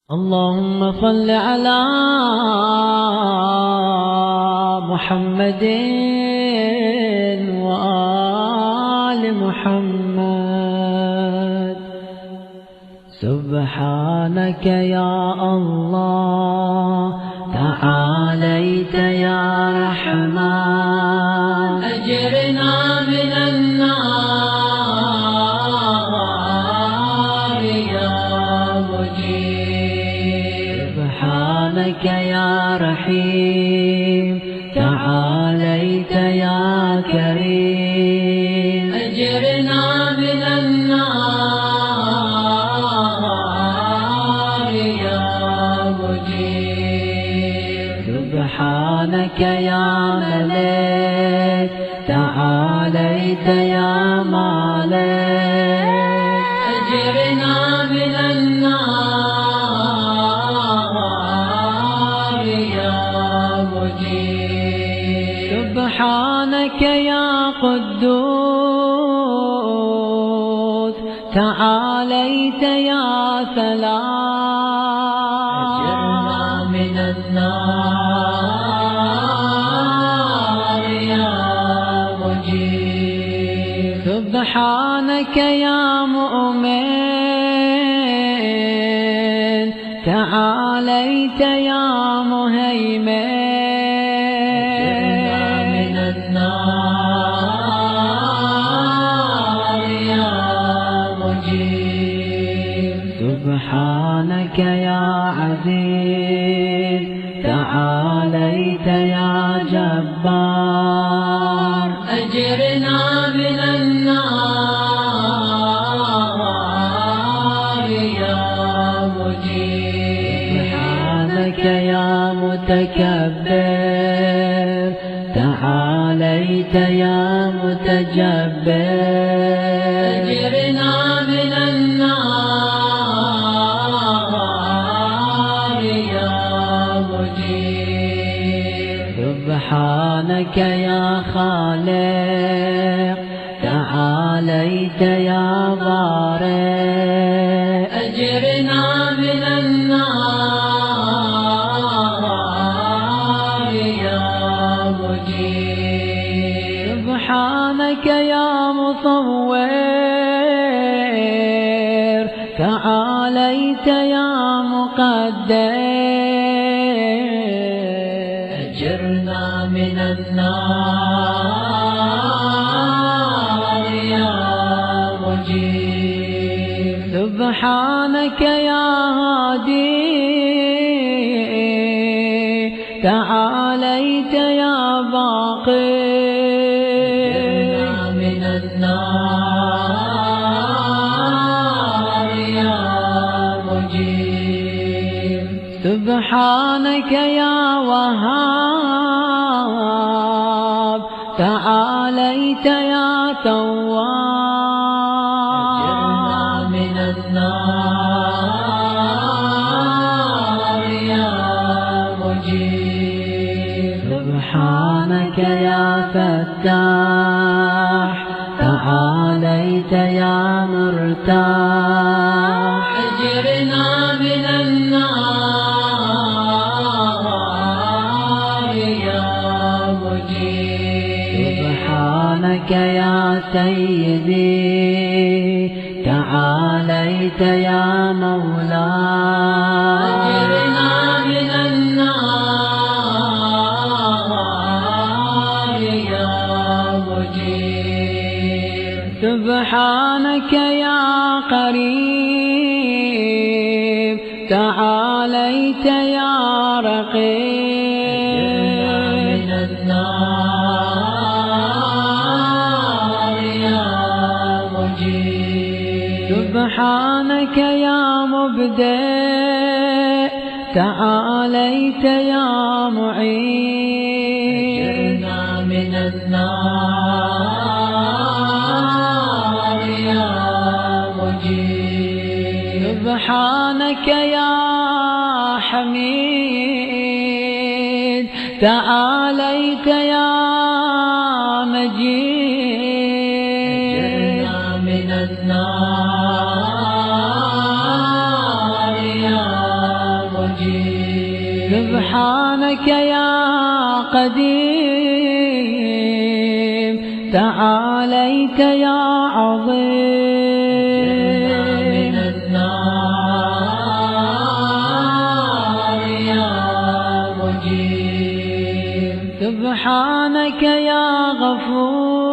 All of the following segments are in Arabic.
اللهم صل على محمد وآل محمد. سبحانك يا الله تعاليت يا رحمن، أجرنا من النار يا مجيب. سبحانك يا رحيم تعاليت يا كريم، أجرنا من النار يا مجيب. سبحانك يا ملك تعاليت يا مالك، أجرنا من النار يا مجيب. سبحانك يا قدوس تعاليت يا سلام، أجرنا من النار يا مجيب. سبحانك يا مؤمن تعاليت يا مهيمن، أجرنا من النار يا مجيب. سبحانك يا عزيز تعاليت يا جبار، أجرنا من النار يا مجيب. سبحانك يا متكبر تعاليت يا متجبر، أجرنا من النار يا مجيب. سبحانك يا خالق تعاليت يا بارئ، أجرنا من النار يا مجيب. سبحانك يا مصور تعاليت يا مقدر، أجرنا من النار يا مجيب. سبحانك يا هادي تعاليت يا باقي، أجرنا من النار يا مجيب. سبحانك يا وهاب تعاليت يا تواب، أجرنا من النار يا مجيب. سبحانك يا فتاح تعاليت يا مرتاح، أجرنا من النار يا مجيب. سبحانك يا سيدي تعاليت يا مولاي، أجرنا من النار يا مجيب. سبحانك يا قريب تعاليت يا رقيب، أجرنا من النار يا مجيب. سبحانك يا مبدئ تعاليت يا معين، أجرنا من النار يا مجيب. سبحانك يا حميد تعاليت يا مجيد، أجرنا من النار يا مجيد سبحانك يا قديم تعاليت يا عظيم من النار يا مجيب سبحانك يا غفور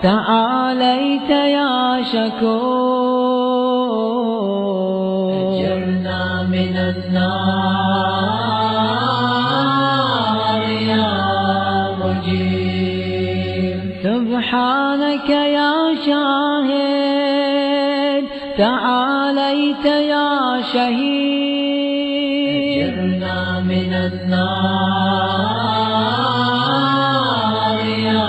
تعاليت يا شكور أجرنا من النار يا مجيب سبحانك يا شاهد تعاليت يا شهيد أجرنا من النار يا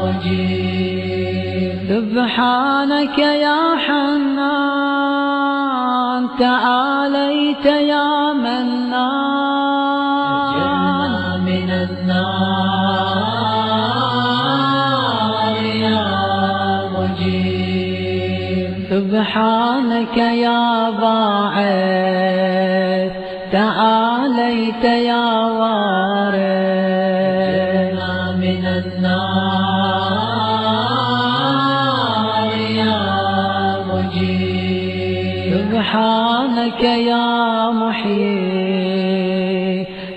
مجيب سبحانك يا حنان تعاليت يا منان أجرنا من النار يا مجيب سبحانك يا باعث تعاليت يا وارث أجرنا من النار يا مجيب سبحانك يا محيي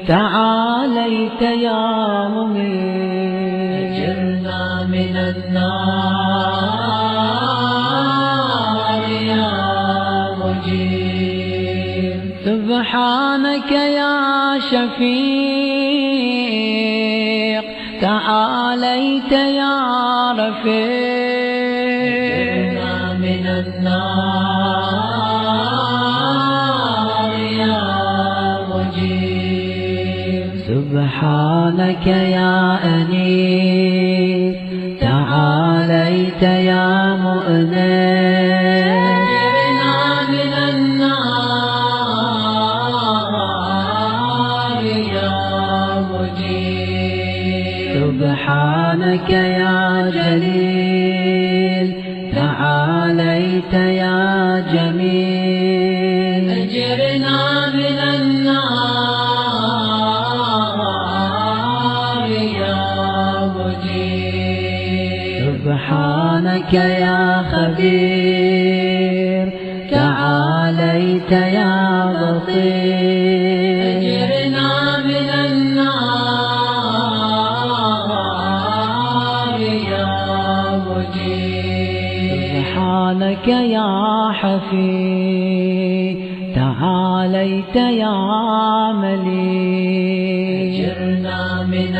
تعاليت يا مميت أجرنا من النار يا مجيب سبحانك يا شفيق تعاليت يا رفيق أجرنا من النار يا مجيب سبحانك يا أنيس تعاليت يا مؤنس أجرنا من النار يا مجيب سبحانك يا جليل تعاليت يا جميل أجرنا من النار يا مجيب سبحانك يا خبير تعاليت يا بصير أجرنا من النار يا مجيب سبحانك يا حفي تعاليت يا مليك أجرنا من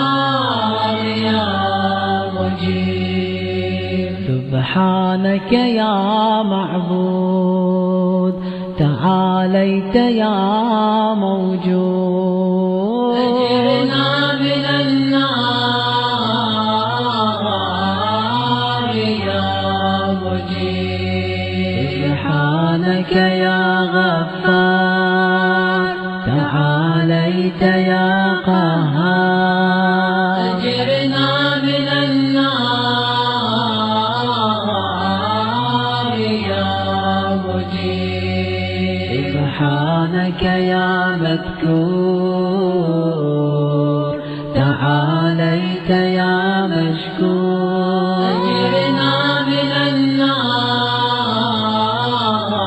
النار يا مجيب سبحانك يا معبود تعاليت يا موجود أجرنا من النار يا مجيب سبحانك يا غفار تعاليت يا قهار أجرنا من النار يا مجيب سبحانك يا مذكور تعاليت يا مشكور أجرنا من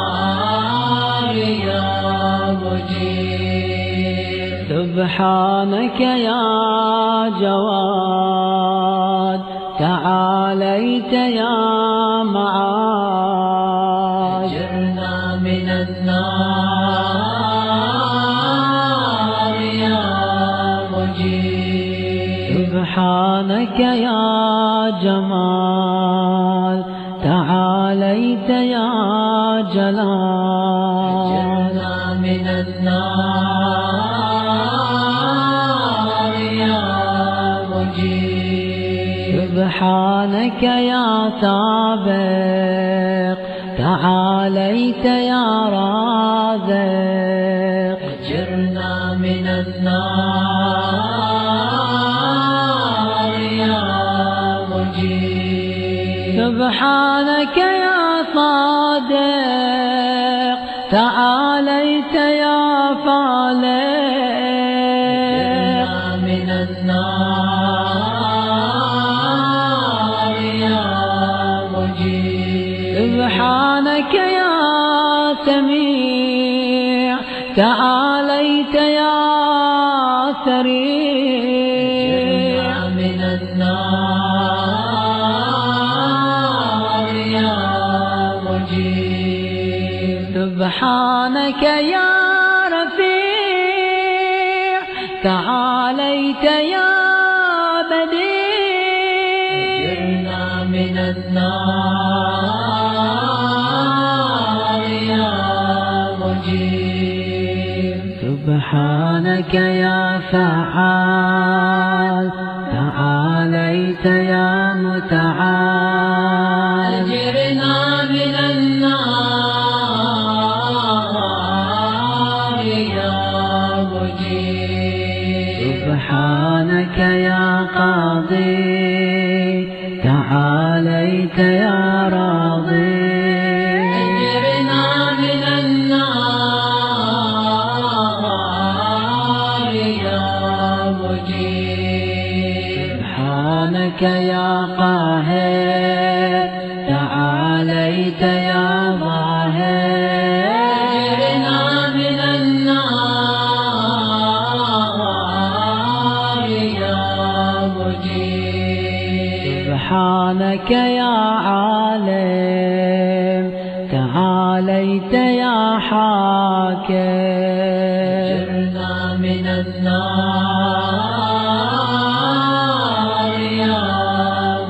النار يا مجيب سبحانك يا جواد تعاليت يا معاد أجرنا من النار يا مجيب سبحانك يا جمال تعاليت يا جلال أجرنا من النار يا مجيب سبحانك يا سابق تعاليت يا رازق أجرنا من النار يا مجيب سبحانك يا صادق صادق تعاليت يا فالق من النار يا مجيب سبحانك يا سميع تعاليت يا سريع من النار يا مجيب سبحانك يا رفيع تعاليت يا بديع أجرنا من النار يا مجيب سبحانك يا فعال تعاليت يا متعال أجرنا من النار يا مجيب سبحانك يا قاضي تعاليت يا راضي أجرنا من النار يا مجيب سبحانك يا قاهر تعاليت يا ظاهر أجرنا من النار يا مجيب سبحانك يا عالم تعاليت يا حاكم أجرنا من النار يا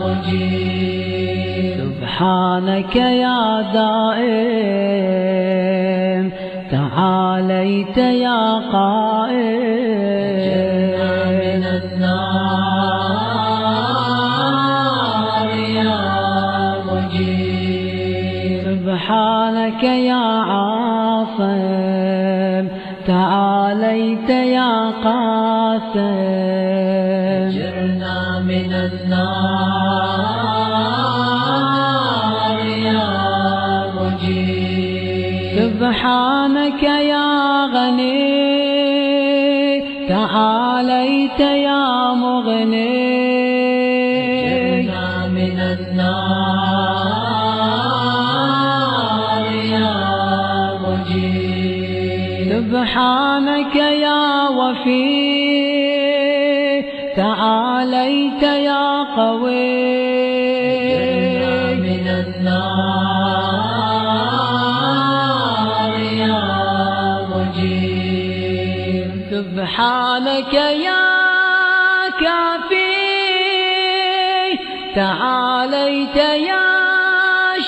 مجيب سبحانك يا دائم تعاليت يا قائم أجرنا من النار يا مجيب سبحانك يا عاصم تعاليت يا قاسم أجرنا من النار يا مجيب سبحانك يا غني تعاليت يا مغني أجرنا من النار يا مجيب سبحانك يا وفي تعاليت يا قوي أجرنا من النار يا مجيب سبحانك يا كافي تعاليت يا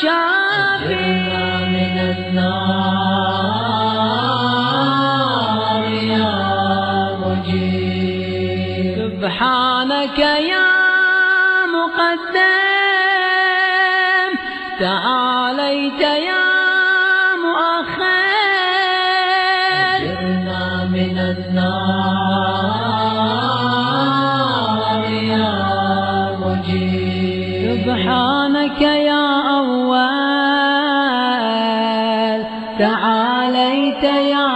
شافي أجرنا من النار يا مجيب سبحانك يا مقدم تعاليت يا مؤخر أجرنا من النار يا مجيب سبحانك يا أول تعاليت يا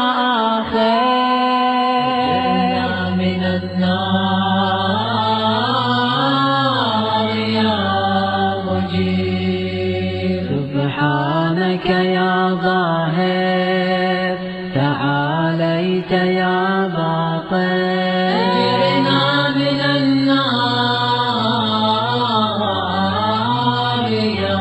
آخر أجرنا من النار يا مجيب سبحانك يا ظاهر تعاليت يا باطن أجرنا من النار يا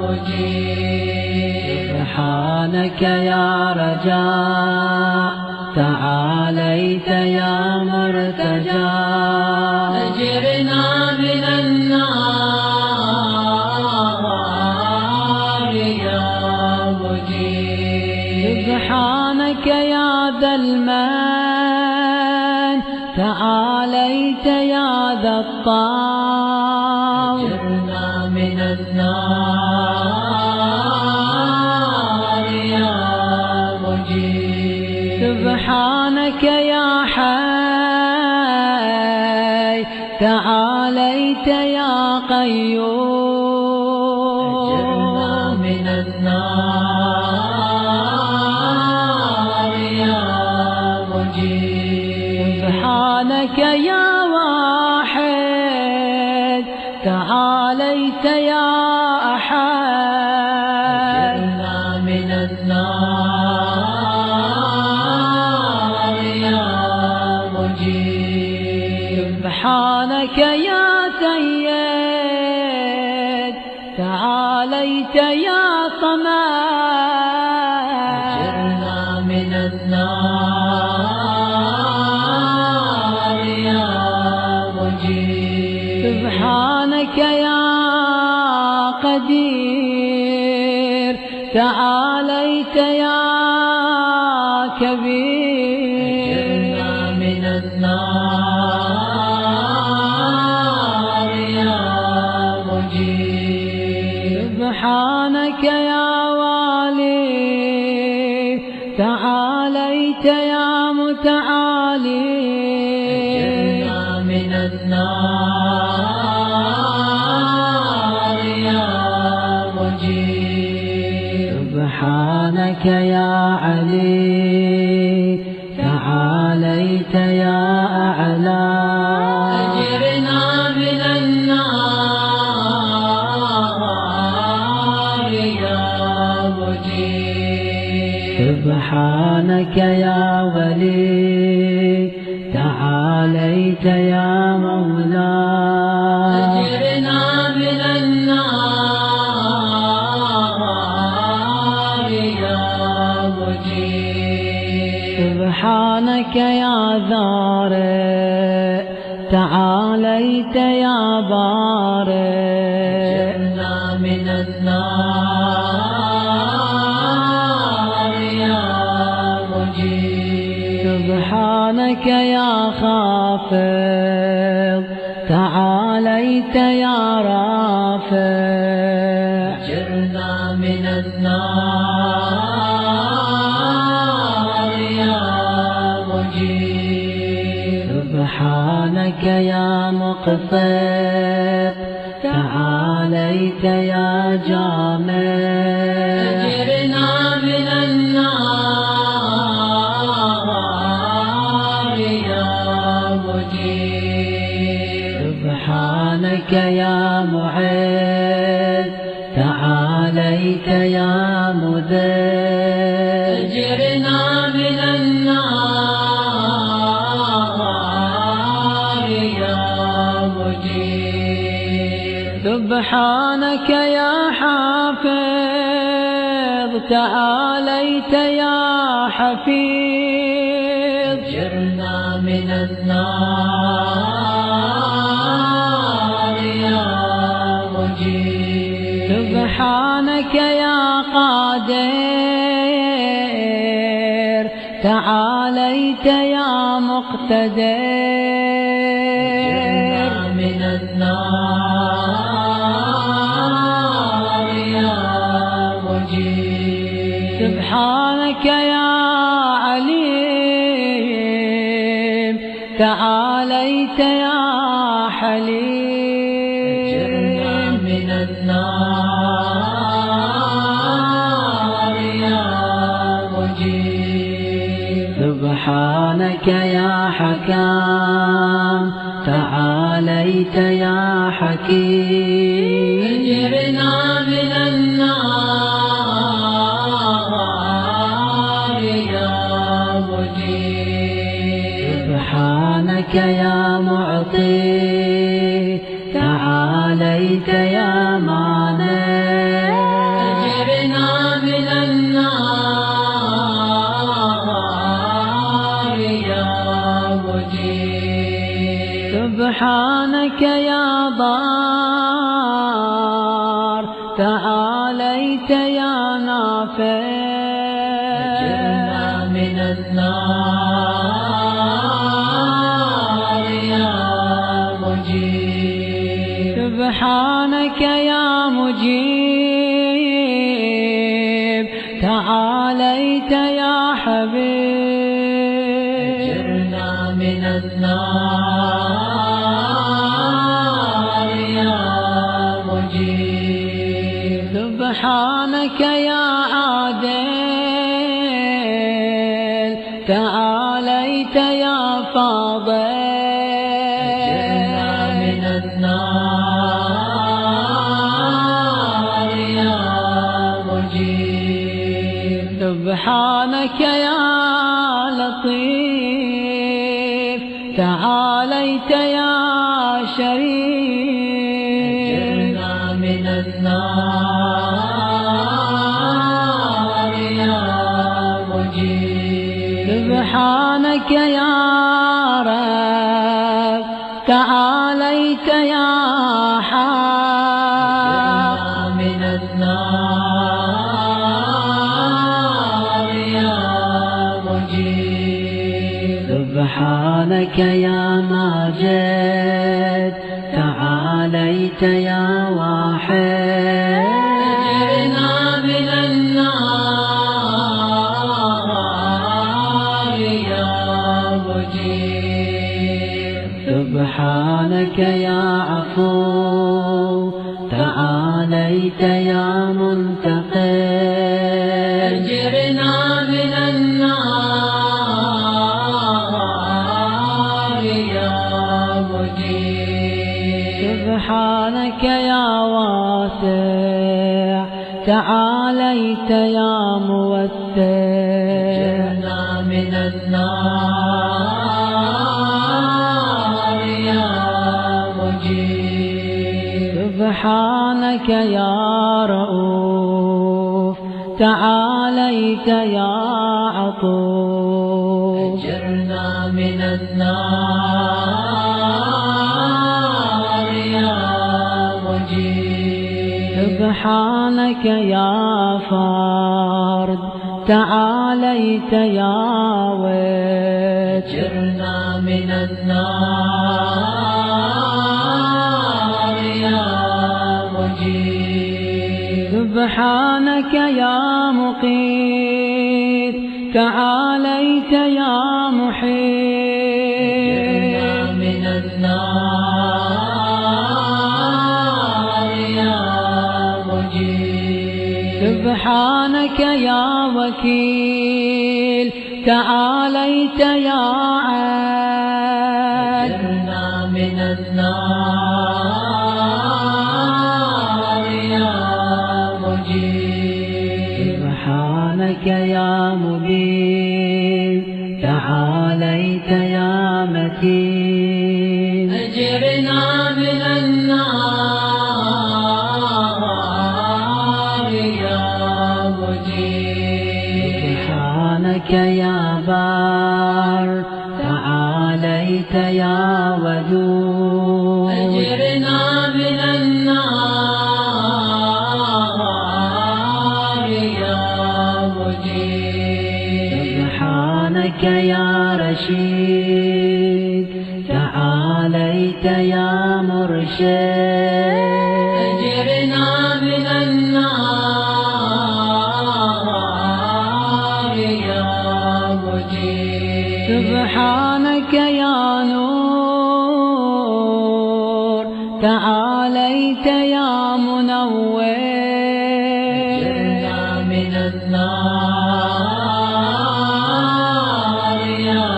مجيب سبحانك يا رجاء تعاليت يا مرتجى أجرنا من النار يا مجيب سبحانك يا ذا المن تعاليت يا ذا الطول أجرنا من النار يا مجيب سبحانك يا حي تعاليت يا قيوم أجرنا من النار يا مجيب. سبحانك يا واحد تعاليت يا أحد، أجرنا من النار يا مجيب. سبحانك يا سيد تعاليت يا صمد، أجرنا من النار يا مجيب. سبحانك يا قدير تعاليت يا كبير، أجرنا من النار يا مجيب. سبحانك يا والي تعاليت يا متعالي، أجرنا من النار يا مجيب. سبحانك يا علي تعاليت يا أعلى، أجرنا من النار يا مجيب. سبحانك يا ولي تعاليت يا مولا، أجرنا من النار يا مجيب. سبحانك يا ذارئ تعاليت يا بارئ، أجرنا من النار يا مجيب. سبحانك يا خافض تعاليت يا رافع، أجرنا من النار يا مجيب. سبحانك يا مقسط تعاليت يا جامع، أجرنا من النار يا مجيب. سبحانك يا معز تعاليت يا مذل، أجرنا من النار يا مجيب. سبحانك يا حافظ تعاليت يا حفيظ، أجرنا من النار يا مجيب. سبحانك يا قادر تعاليت يا مقتدر، أجرنا من النار يا مجيب. سبحانك يا عليم تعاليت يا حليم، أجرنا من النار يا مجيب. سبحانك يا حكام تعاليت يا حكيم، أجرنا من النار يا مجيب. سبحانك يا معطي تعاليت يا مانع، أجرنا من النار يا مجيب. سبحانك يا ضار تعاليت يا نافع، أجرنا من النار يا مجيب. سبحانك يا مجيب تعاليت يا حبيب، أجرنا من النار يا مجيب. سبحانك يا عادل تعاليت يا فاضل أجرنا من النار يا مجيب سبحانك يا لطيف تعاليت يا شريف أجرنا من النار يا مجيب سبحانك يا رب تعاليت يا حق من النار يا مجيب سبحانك يا ماجد تعاليت يا واحد أجرنا من النار يا مجيب سبحانك يا عفو تعاليت يا منتقم أجرنا من النار يا مجيب سبحانك يا واسع تعاليت يا موسع أجرنا من النار يا مجيب سبحانك يا رؤوف تعاليت يا عطوف أجرنا من النار يا مجيب سبحانك يا فرد تعاليت يا ود أجرنا من النار يا مجيب سبحانك يا مقيت تعاليت يا محيط أجرنا من النار يا مجيب سبحانك يا وكيل تعاليت يا عاد أجرنا من النار يا مجيب سبحانك يا مبين تعاليت يا متين أجرنا من النار يا مجيب سبحانك يا بار تعاليت يا ودود أجرنا من النار يا مجيب سبحانك يا رشيد تعاليت يا مرشد أجرنا من النار يا مجيب سبحانك يا نور تعاليت يا منور أجرنا من النار يا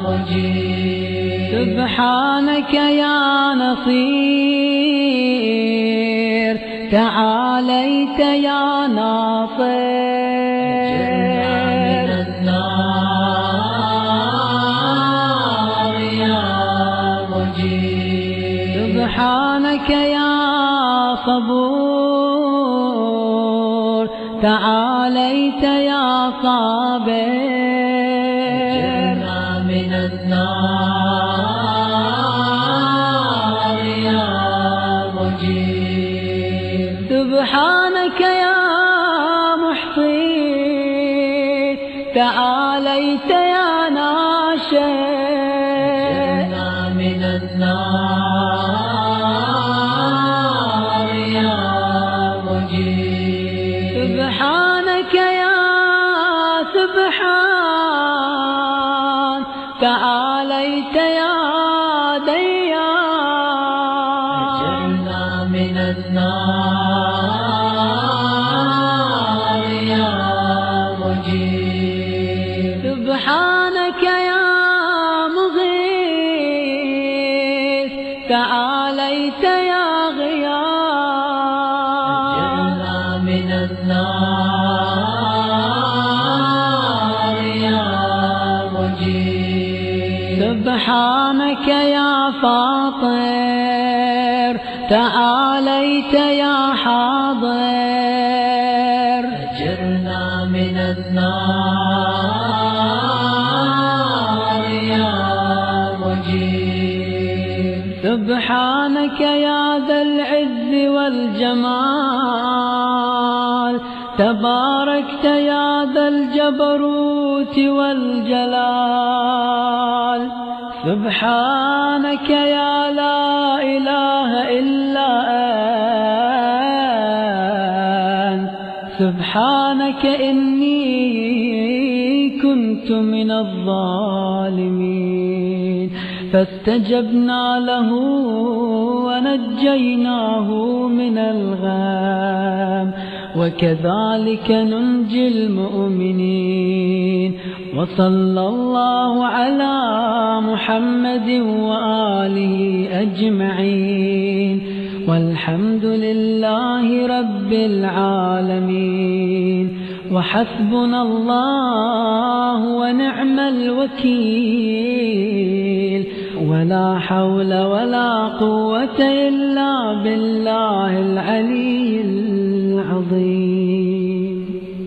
مجيب سبحانك يا نصير تعاليت يا ناصر أجرنا من النار يا مجيب سبحانك يا صبور تعاليت يا صابر أجرنا من النار يا مجيب سبحانك يا محصي تعاليت يا ناشر أجرنا من النار يا مجيب سبحانك يا سبحان تعاليت يا ديان أجرنا من النار النار يا مجيب. سبحانك يا فاطر تعاليت يا حاضر، أجرنا من النار يا مجيب. سبحانك يا ذا العز والجمال، تباركت يا ذا الجبروت والجلال. سبحانك يا لا إله إلا أنت، سبحانك إني كنت من الظالمين. فاستجبنا له ونجيناه من الغم، وكذلك ننجي المؤمنين. وصلى الله على محمد وآله أجمعين، والحمد لله رب العالمين. وحسبنا الله ونعم الوكيل، ولا حول ولا قوة إلا بالله العلي العظيم.